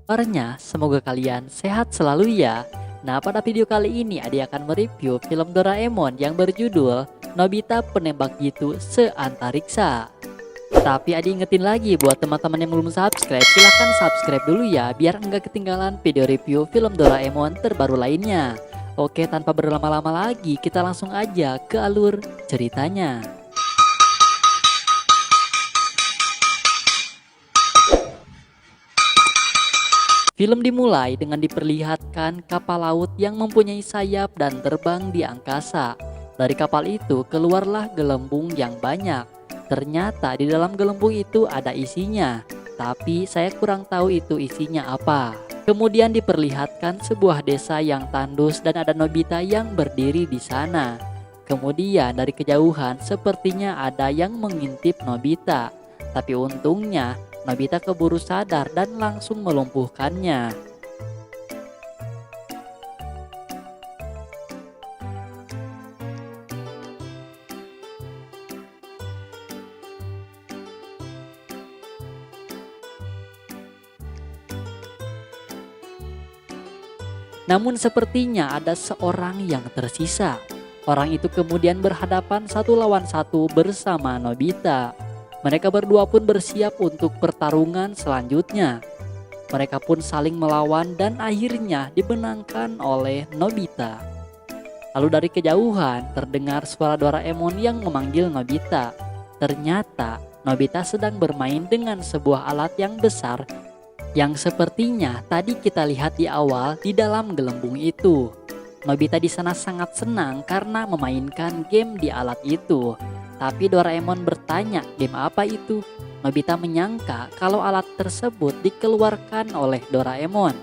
Kabarnya, semoga kalian sehat selalu ya. Nah, pada video kali ini Adi akan mereview film Doraemon yang berjudul Nobita Penembak Jitu Se-Antariksa. Tapi Adi ingetin lagi buat teman-teman yang belum subscribe, silahkan subscribe dulu ya biar enggak ketinggalan video review film Doraemon terbaru lainnya. Oke, tanpa berlama-lama lagi, kita langsung aja ke alur ceritanya. Film dimulai dengan diperlihatkan kapal laut yang mempunyai sayap dan terbang di angkasa. Dari kapal itu keluarlah gelembung yang banyak. Ternyata di dalam gelembung itu ada isinya, tapi saya kurang tahu itu isinya apa. Kemudian diperlihatkan sebuah desa yang tandus dan ada Nobita yang berdiri di sana. Kemudian dari kejauhan sepertinya ada yang mengintip Nobita. Tapi untungnya Nobita keburu sadar dan langsung melumpuhkannya. Namun sepertinya ada seorang yang tersisa. Orang itu kemudian berhadapan satu lawan satu bersama Nobita. Mereka berdua pun bersiap untuk pertarungan selanjutnya. Mereka pun saling melawan dan akhirnya dimenangkan oleh Nobita. Lalu dari kejauhan terdengar suara Doraemon yang memanggil Nobita. Ternyata Nobita sedang bermain dengan sebuah alat yang besar yang sepertinya tadi kita lihat di awal di dalam gelembung itu. Nobita di sana sangat senang karena memainkan game di alat itu. Tapi Doraemon bertanya, game apa itu? Nobita menyangka kalau alat tersebut dikeluarkan oleh Doraemon.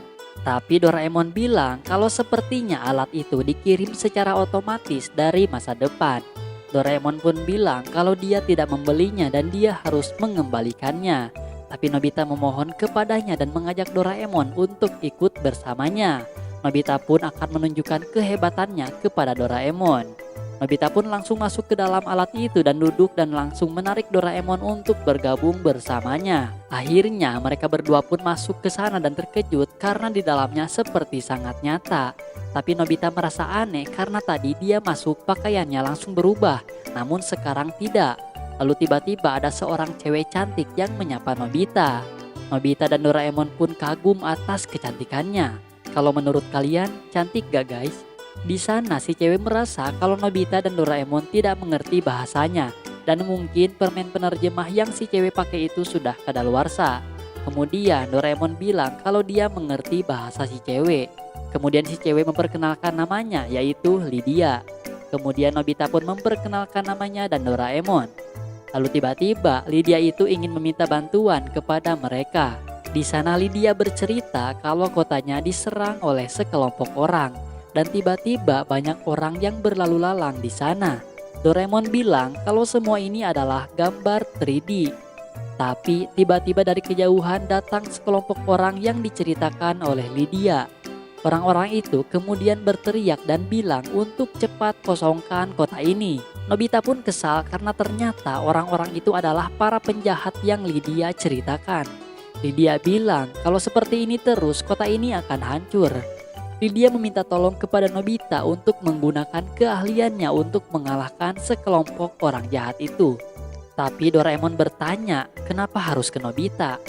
Tapi Doraemon bilang kalau sepertinya alat itu dikirim secara otomatis dari masa depan. Doraemon pun bilang kalau dia tidak membelinya dan dia harus mengembalikannya. Tapi Nobita memohon kepadanya dan mengajak Doraemon untuk ikut bersamanya. Nobita pun akan menunjukkan kehebatannya kepada Doraemon. Nobita pun langsung masuk ke dalam alat itu dan duduk dan langsung menarik Doraemon untuk bergabung bersamanya. Akhirnya mereka berdua pun masuk ke sana dan terkejut karena di dalamnya seperti sangat nyata. Tapi Nobita merasa aneh karena tadi dia masuk pakaiannya langsung berubah, namun sekarang tidak. Lalu tiba-tiba ada seorang cewek cantik yang menyapa Nobita. Nobita dan Doraemon pun kagum atas kecantikannya. Kalau menurut kalian cantik gak guys? Di sana si cewek merasa kalau Nobita dan Doraemon tidak mengerti bahasanya dan mungkin permen penerjemah yang si cewek pakai itu sudah kadaluarsa. Kemudian Doraemon bilang kalau dia mengerti bahasa si cewek. Kemudian si cewek memperkenalkan namanya yaitu Lydia. Kemudian Nobita pun memperkenalkan namanya dan Doraemon. Lalu tiba-tiba Lydia itu ingin meminta bantuan kepada mereka. Di sana Lydia bercerita kalau kotanya diserang oleh sekelompok orang. Dan tiba-tiba banyak orang yang berlalu lalang di sana. Doraemon bilang kalau semua ini adalah gambar 3D. Tapi tiba-tiba dari kejauhan datang sekelompok orang yang diceritakan oleh Lydia. Orang-orang itu kemudian berteriak dan bilang untuk cepat kosongkan kota ini. Nobita pun kesal karena ternyata orang-orang itu adalah para penjahat yang Lydia ceritakan. Lydia bilang kalau seperti ini terus kota ini akan hancur. Lydia meminta tolong kepada Nobita untuk menggunakan keahliannya untuk mengalahkan sekelompok orang jahat itu. Tapi Doraemon bertanya, kenapa harus ke Nobita?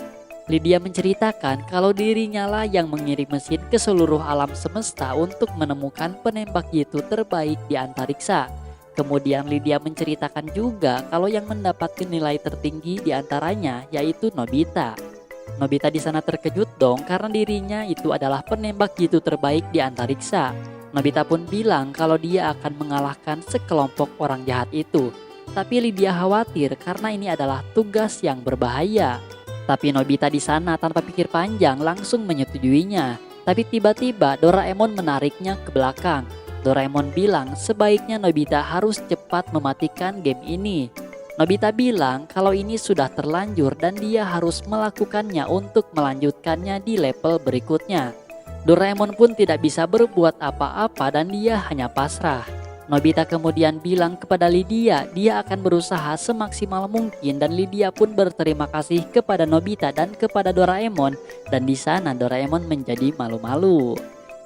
Lydia menceritakan kalau dirinya lah yang mengirim mesin ke seluruh alam semesta untuk menemukan penembak jitu terbaik di antariksa. Kemudian Lydia menceritakan juga kalau yang mendapatkan nilai tertinggi di antaranya yaitu Nobita. Nobita di sana terkejut dong karena dirinya itu adalah penembak jitu terbaik di antariksa. Nobita pun bilang kalau dia akan mengalahkan sekelompok orang jahat itu. Tapi Lydia khawatir karena ini adalah tugas yang berbahaya. Tapi Nobita di sana tanpa pikir panjang langsung menyetujuinya. Tapi tiba-tiba Doraemon menariknya ke belakang. Doraemon bilang sebaiknya Nobita harus cepat mematikan game ini. Nobita bilang kalau ini sudah terlanjur dan dia harus melakukannya untuk melanjutkannya di level berikutnya. Doraemon pun tidak bisa berbuat apa-apa dan dia hanya pasrah. Nobita kemudian bilang kepada Lydia dia akan berusaha semaksimal mungkin dan Lydia pun berterima kasih kepada Nobita dan kepada Doraemon dan di sana Doraemon menjadi malu-malu.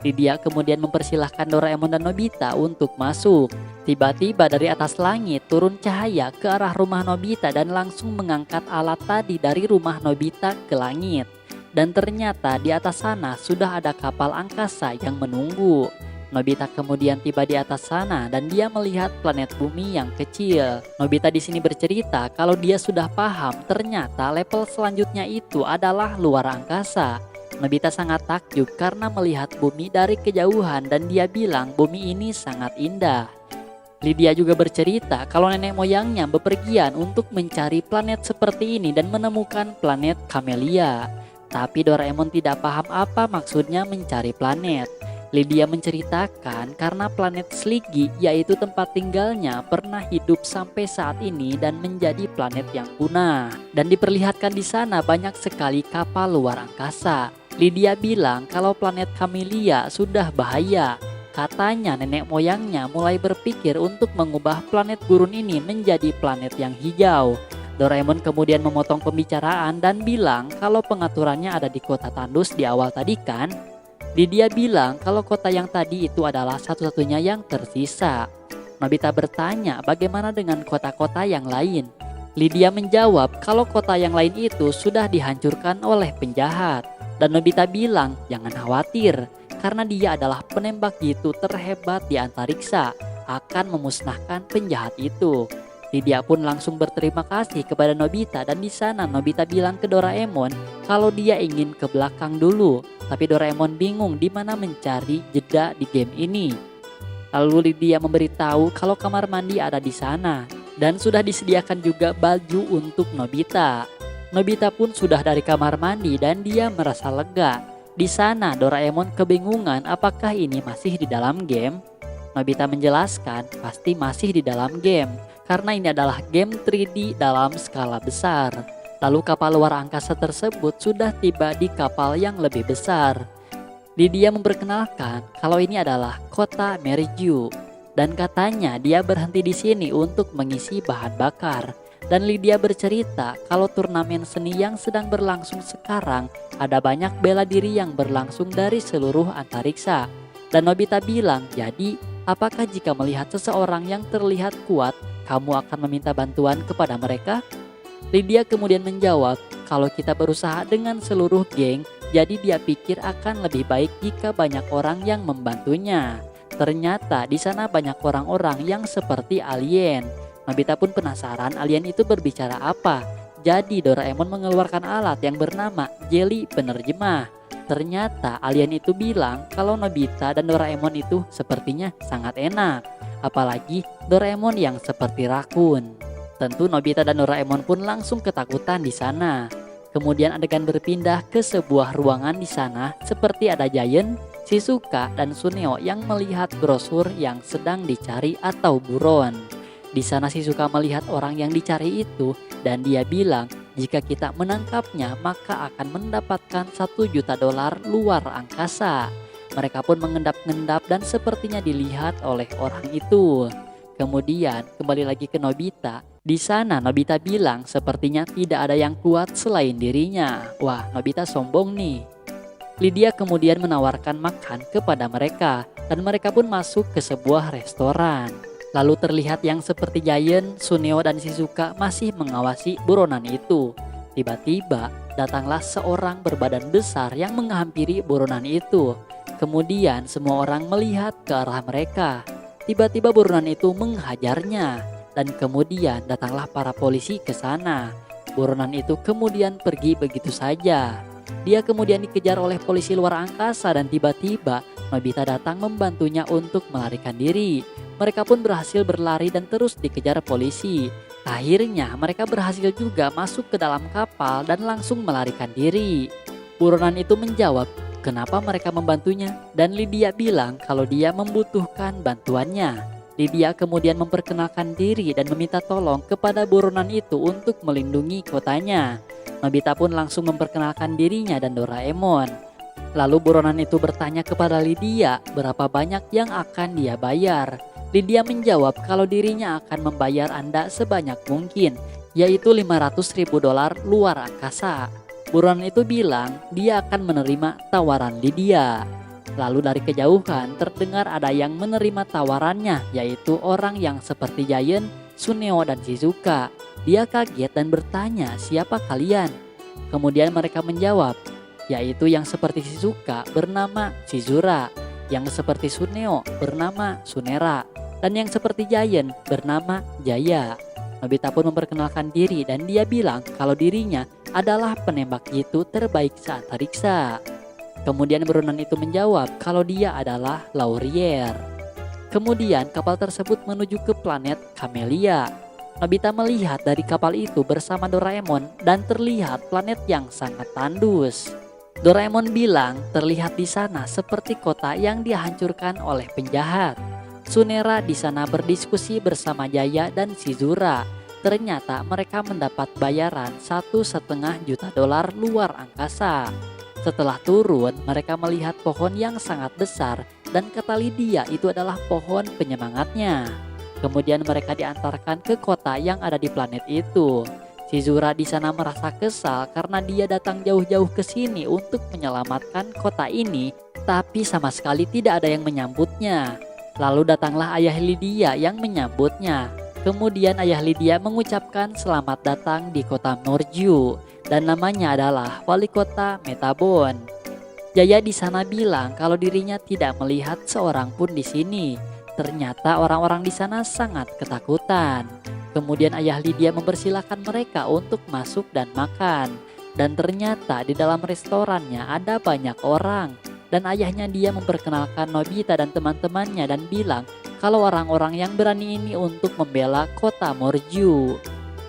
Lydia kemudian mempersilahkan Doraemon dan Nobita untuk masuk. Tiba-tiba dari atas langit turun cahaya ke arah rumah Nobita dan langsung mengangkat alat tadi dari rumah Nobita ke langit. Dan ternyata di atas sana sudah ada kapal angkasa yang menunggu. Nobita kemudian tiba di atas sana dan dia melihat planet bumi yang kecil. Nobita di sini bercerita kalau dia sudah paham ternyata level selanjutnya itu adalah luar angkasa. Nobita sangat takjub karena melihat bumi dari kejauhan dan dia bilang bumi ini sangat indah. Lydia juga bercerita kalau nenek moyangnya bepergian untuk mencari planet seperti ini dan menemukan planet Camellia. Tapi Doraemon tidak paham apa maksudnya mencari planet. Lydia menceritakan karena planet Sligi yaitu tempat tinggalnya pernah hidup sampai saat ini dan menjadi planet yang punah. Dan diperlihatkan di sana banyak sekali kapal luar angkasa. Lydia bilang kalau planet Camellia sudah bahaya. Katanya nenek moyangnya mulai berpikir untuk mengubah planet gurun ini menjadi planet yang hijau. Doraemon kemudian memotong pembicaraan dan bilang kalau pengaturannya ada di kota Tandus di awal tadi kan. Lydia bilang kalau kota yang tadi itu adalah satu-satunya yang tersisa. Nobita bertanya bagaimana dengan kota-kota yang lain. Lydia menjawab kalau kota yang lain itu sudah dihancurkan oleh penjahat. Dan Nobita bilang jangan khawatir karena dia adalah penembak jitu terhebat di antariksa akan memusnahkan penjahat itu. Lydia pun langsung berterima kasih kepada Nobita dan di sana Nobita bilang ke Doraemon kalau dia ingin ke belakang dulu. Tapi Doraemon bingung di mana mencari jeda di game ini. Lalu Lydia memberitahu kalau kamar mandi ada di sana dan sudah disediakan juga baju untuk Nobita. Nobita pun sudah dari kamar mandi dan dia merasa lega. Di sana Doraemon kebingungan apakah ini masih di dalam game. Nobita menjelaskan pasti masih di dalam game karena ini adalah game 3D dalam skala besar. Lalu kapal luar angkasa tersebut sudah tiba di kapal yang lebih besar. Lydia memperkenalkan kalau ini adalah kota Meriju dan katanya dia berhenti di sini untuk mengisi bahan bakar. Dan Lydia bercerita kalau turnamen seni yang sedang berlangsung sekarang ada banyak bela diri yang berlangsung dari seluruh antariksa. Dan Nobita bilang, jadi apakah jika melihat seseorang yang terlihat kuat, kamu akan meminta bantuan kepada mereka? Lydia kemudian menjawab kalau kita berusaha dengan seluruh geng, jadi dia pikir akan lebih baik jika banyak orang yang membantunya. Ternyata di sana banyak orang-orang yang seperti alien. Nobita pun penasaran alien itu berbicara apa. Jadi Doraemon mengeluarkan alat yang bernama Jelly Penerjemah. Ternyata alien itu bilang kalau Nobita dan Doraemon itu sepertinya sangat enak. Apalagi Doraemon yang seperti rakun. Tentu Nobita dan Doraemon pun langsung ketakutan di sana. Kemudian adegan berpindah ke sebuah ruangan di sana seperti ada Giant, Shizuka, dan Suneo yang melihat brosur yang sedang dicari atau buron. Di sana Shizuka melihat orang yang dicari itu dan dia bilang jika kita menangkapnya maka akan mendapatkan $1 juta luar angkasa. Mereka pun mengendap-endap dan sepertinya dilihat oleh orang itu. Kemudian kembali lagi ke Nobita. Di sana Nobita bilang sepertinya tidak ada yang kuat selain dirinya. Wah, Nobita sombong nih. Lydia kemudian menawarkan makan kepada mereka dan mereka pun masuk ke sebuah restoran. Lalu terlihat yang seperti Giant, Suneo, dan Shizuka masih mengawasi buronan itu. Tiba-tiba datanglah seorang berbadan besar yang menghampiri buronan itu. Kemudian semua orang melihat ke arah mereka. Tiba-tiba buronan itu menghajarnya. Dan kemudian datanglah para polisi ke sana. Buronan itu kemudian pergi begitu saja. Dia kemudian dikejar oleh polisi luar angkasa dan tiba-tiba Nobita datang membantunya untuk melarikan diri. Mereka pun berhasil berlari dan terus dikejar polisi. Akhirnya mereka berhasil juga masuk ke dalam kapal dan langsung melarikan diri. Buronan itu menjawab, kenapa mereka membantunya? Dan Lydia bilang kalau dia membutuhkan bantuannya. Lydia kemudian memperkenalkan diri dan meminta tolong kepada buronan itu untuk melindungi kotanya. Nobita pun langsung memperkenalkan dirinya dan Doraemon. Lalu buronan itu bertanya kepada Lydia berapa banyak yang akan dia bayar. Lydia menjawab kalau dirinya akan membayar Anda sebanyak mungkin, yaitu 500.000 dolar luar angkasa. Buronan itu bilang dia akan menerima tawaran Lydia. Lalu dari kejauhan terdengar ada yang menerima tawarannya, yaitu orang yang seperti Giant, Suneo, dan Shizuka. Dia kaget dan bertanya, siapa kalian? Kemudian mereka menjawab, yaitu yang seperti Shizuka bernama Shizura, yang seperti Suneo bernama Sunera, dan yang seperti Giant bernama Jaya. Nobita pun memperkenalkan diri dan dia bilang kalau dirinya adalah penembak jitu terbaik seantariksa. Kemudian buronan itu menjawab kalau dia adalah Laurier. Kemudian kapal tersebut menuju ke planet Camellia. Nobita melihat dari kapal itu bersama Doraemon dan terlihat planet yang sangat tandus. Doraemon bilang terlihat di sana seperti kota yang dihancurkan oleh penjahat. Sunera di sana berdiskusi bersama Jaya dan Shizura. Ternyata mereka mendapat bayaran 1,5 juta dolar luar angkasa. Setelah turun, mereka melihat pohon yang sangat besar dan kata Lydia itu adalah pohon penyemangatnya. Kemudian mereka diantarkan ke kota yang ada di planet itu. Shizura di sana merasa kesal karena dia datang jauh-jauh ke sini untuk menyelamatkan kota ini, tapi sama sekali tidak ada yang menyambutnya. Lalu datanglah ayah Lydia yang menyambutnya. Kemudian ayah Lydia mengucapkan selamat datang di kota Norju dan namanya adalah wali kota Metabon. Jaya di sana bilang kalau dirinya tidak melihat seorang pun di sini. Ternyata orang-orang di sana sangat ketakutan. Kemudian ayah Lydia mempersilahkan mereka untuk masuk dan makan. Dan ternyata di dalam restorannya ada banyak orang. Dan ayahnya dia memperkenalkan Nobita dan teman-temannya dan bilang kalau orang-orang yang berani ini untuk membela kota Morju.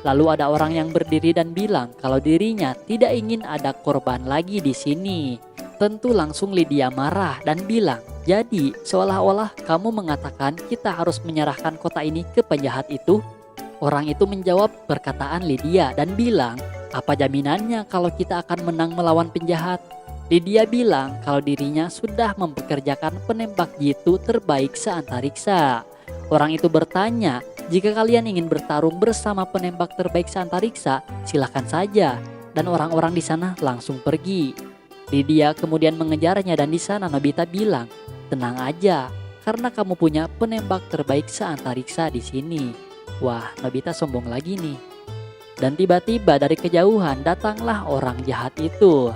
Lalu ada orang yang berdiri dan bilang kalau dirinya tidak ingin ada korban lagi di sini. Tentu langsung Lydia marah dan bilang, jadi seolah-olah kamu mengatakan kita harus menyerahkan kota ini ke penjahat itu? Orang itu menjawab perkataan Lydia dan bilang, apa jaminannya kalau kita akan menang melawan penjahat? Lydia bilang kalau dirinya sudah mempekerjakan penembak jitu terbaik seantariksa. Orang itu bertanya, jika kalian ingin bertarung bersama penembak terbaik seantariksa, silakan saja. Dan orang-orang di sana langsung pergi. Lydia kemudian mengejarnya dan di sana Nobita bilang, tenang aja, karena kamu punya penembak terbaik seantariksa di sini. Wah, Nobita sombong lagi nih. Dan tiba-tiba dari kejauhan datanglah orang jahat itu.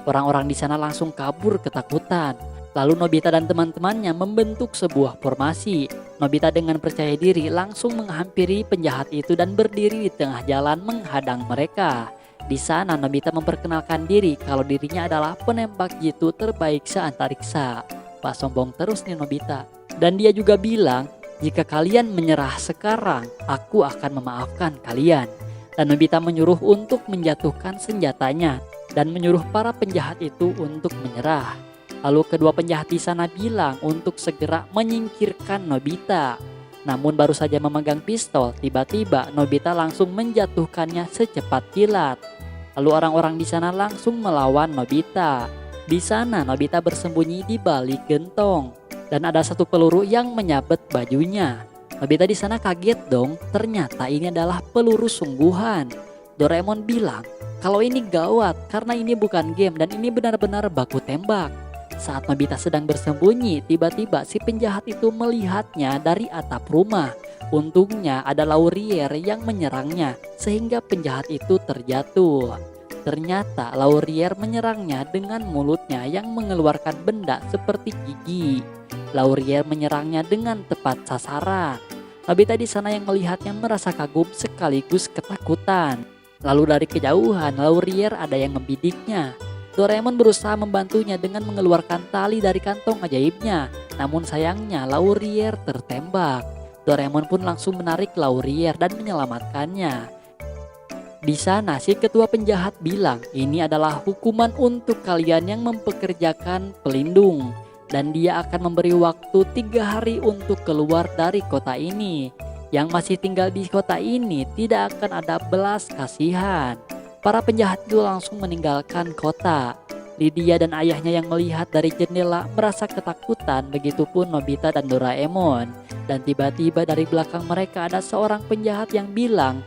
Orang-orang di sana langsung kabur ketakutan. Lalu Nobita dan teman-temannya membentuk sebuah formasi. Nobita dengan percaya diri langsung menghampiri penjahat itu dan berdiri di tengah jalan menghadang mereka. Di sana Nobita memperkenalkan diri kalau dirinya adalah penembak jitu terbaik seantariksa. Wah, sombong terus nih Nobita. Dan dia juga bilang, jika kalian menyerah sekarang, aku akan memaafkan kalian. Dan Nobita menyuruh untuk menjatuhkan senjatanya dan menyuruh para penjahat itu untuk menyerah. Lalu kedua penjahat di sana bilang untuk segera menyingkirkan Nobita. Namun baru saja memegang pistol, tiba-tiba Nobita langsung menjatuhkannya secepat kilat. Lalu orang-orang di sana langsung melawan Nobita. Di sana Nobita bersembunyi di balik gentong dan ada satu peluru yang menyabet bajunya. Nobita di sana kaget dong, ternyata ini adalah peluru sungguhan. Doraemon bilang kalau ini gawat karena ini bukan game dan ini benar-benar baku tembak. Saat Nobita sedang bersembunyi, tiba-tiba si penjahat itu melihatnya dari atap rumah. Untungnya ada Laurier yang menyerangnya sehingga penjahat itu terjatuh. Ternyata Laurier menyerangnya dengan mulutnya yang mengeluarkan benda seperti gigi. Laurier menyerangnya dengan tepat sasaran. Nobita di sana yang melihatnya merasa kagum sekaligus ketakutan. Lalu dari kejauhan Laurier ada yang membidiknya. Doraemon berusaha membantunya dengan mengeluarkan tali dari kantong ajaibnya. Namun sayangnya Laurier tertembak. Doraemon pun langsung menarik Laurier dan menyelamatkannya. Di sana si ketua penjahat bilang ini adalah hukuman untuk kalian yang mempekerjakan pelindung. Dan dia akan memberi waktu 3 hari untuk keluar dari kota ini. Yang masih tinggal di kota ini tidak akan ada belas kasihan. Para penjahat itu langsung meninggalkan kota. Lydia dan ayahnya yang melihat dari jendela merasa ketakutan, begitupun Nobita dan Doraemon. Dan tiba-tiba dari belakang mereka ada seorang penjahat yang bilang,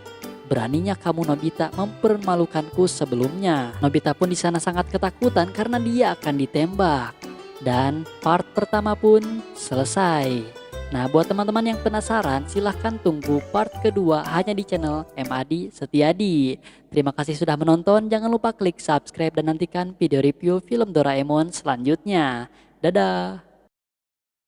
"Beraninya kamu Nobita mempermalukanku sebelumnya." Nobita pun di sana sangat ketakutan karena dia akan ditembak. Dan part pertama pun selesai. Nah, buat teman-teman yang penasaran, silahkan tunggu part kedua hanya di channel MAD Setiadi. Terima kasih sudah menonton, jangan lupa klik subscribe dan nantikan video review film Doraemon selanjutnya. Dadah!